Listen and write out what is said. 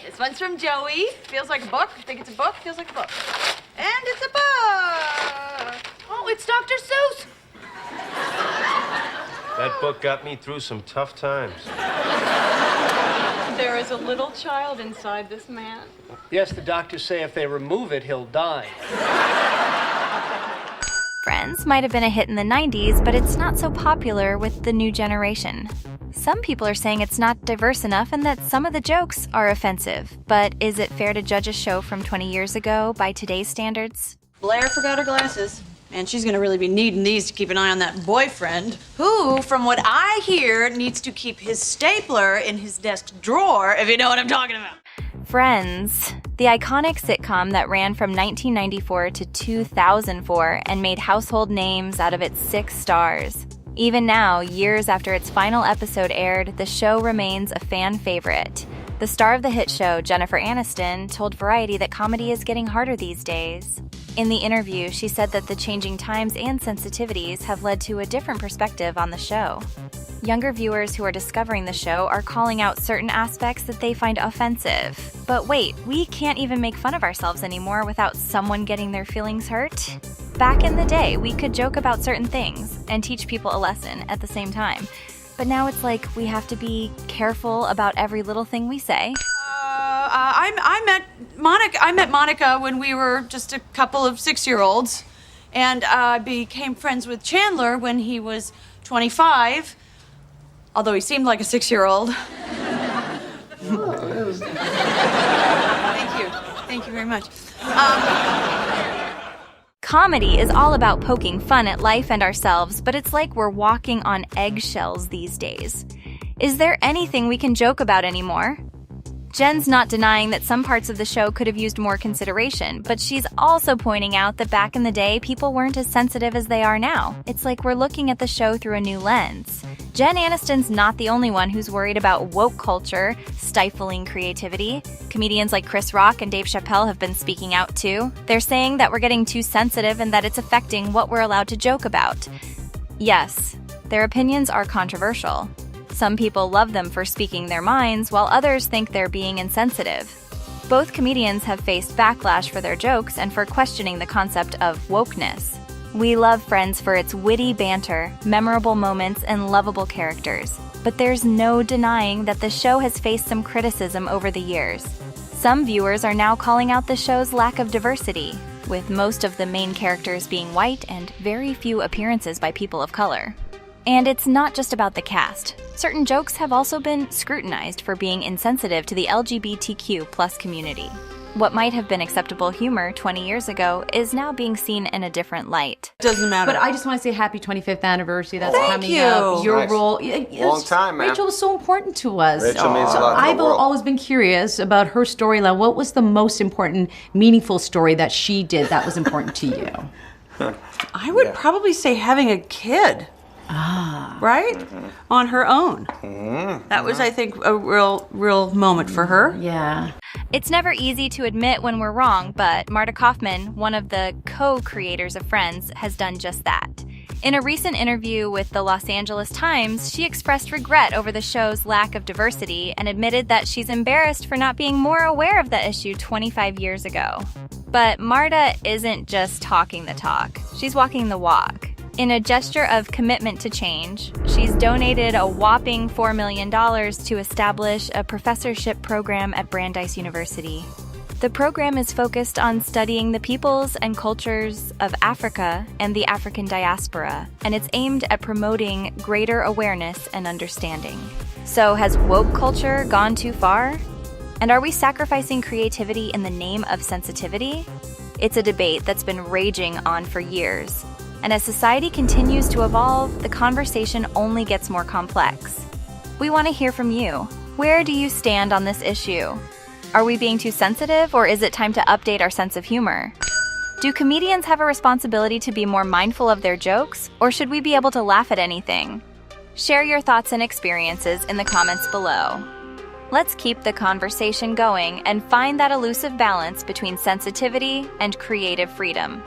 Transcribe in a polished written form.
This one's from Joey. Feels like a book. Think it's a book. Feels like a book. And it's a book. Oh, it's Dr. Seuss. That book got me through some tough times. There is a little child inside this man. Yes, the doctors say if they remove it, he'll die. Friends might have been a hit in the 90s, but it's not so popular with the new generation. Some people are saying it's not diverse enough and that some of the jokes are offensive. But is it fair to judge a show from 20 years ago by today's standards? Blair forgot her glasses. And she's gonna really be needing these to keep an eye on that boyfriend, who, from what I hear, needs to keep his stapler in his desk drawer, if you know what I'm talking about. Friends, the iconic sitcom that ran from 1994 to 2004 and made household names out of its 6 stars. Even now, years after its final episode aired, the show remains a fan favorite. The star of the hit show, Jennifer Aniston, told Variety that comedy is getting harder these days. In the interview, she said that the changing times and sensitivities have led to a different perspective on the show. Younger viewers who are discovering the show are calling out certain aspects that they find offensive. But wait, we can't even make fun of ourselves anymore without someone getting their feelings hurt? Back in the day, we could joke about certain things and teach people a lesson at the same time. But now it's like we have to be careful about every little thing we say. I met Monica when we were just a couple of 6-year-olds, and I became friends with Chandler when he was 25, although he seemed like a 6-year-old. Thank you very much. Comedy is all about poking fun at life and ourselves, but it's like we're walking on eggshells these days. Is there anything we can joke about anymore? Jen's not denying that some parts of the show could have used more consideration, but she's also pointing out that back in the day, people weren't as sensitive as they are now. It's like we're looking at the show through a new lens. Jen Aniston's not the only one who's worried about woke culture stifling creativity. Comedians like Chris Rock and Dave Chappelle have been speaking out too. They're saying that we're getting too sensitive and that it's affecting what we're allowed to joke about. Yes, their opinions are controversial. Some people love them for speaking their minds, while others think they're being insensitive. Both comedians have faced backlash for their jokes and for questioning the concept of wokeness. We love Friends for its witty banter, memorable moments, and lovable characters. But there's no denying that the show has faced some criticism over the years. Some viewers are now calling out the show's lack of diversity, with most of the main characters being white and very few appearances by people of color. And it's not just about the cast. Certain jokes have also been scrutinized for being insensitive to the LGBTQ+ community. What might have been acceptable humor 20 years ago is now being seen in a different light. Doesn't matter. But I just want to say happy 25th anniversary. That's Thank coming you. up. Your Nice. role. Long time, man. Rachel was so important to us. Rachel means a lot to the I've world. always been curious about her storyline. What was the most important, meaningful story that she did that was important to you? I would probably say having a kid. Right? On her own. That was, I think, a real moment for her. Yeah. It's never easy to admit when we're wrong, but Marta Kaufman, one of the co-creators of Friends, has done just that. In a recent interview with the Los Angeles Times, she expressed regret over the show's lack of diversity and admitted that she's embarrassed for not being more aware of the issue 25 years ago. But Marta isn't just talking the talk, she's walking the walk. In a gesture of commitment to change, she's donated a whopping $4 million to establish a professorship program at Brandeis University. The program is focused on studying the peoples and cultures of Africa and the African diaspora, and it's aimed at promoting greater awareness and understanding. So has woke culture gone too far? And are we sacrificing creativity in the name of sensitivity? It's a debate that's been raging on for years. And as society continues to evolve, the conversation only gets more complex. We want to hear from you. Where do you stand on this issue? Are we being too sensitive, or is it time to update our sense of humor? Do comedians have a responsibility to be more mindful of their jokes, or should we be able to laugh at anything? Share your thoughts and experiences in the comments below. Let's keep the conversation going and find that elusive balance between sensitivity and creative freedom.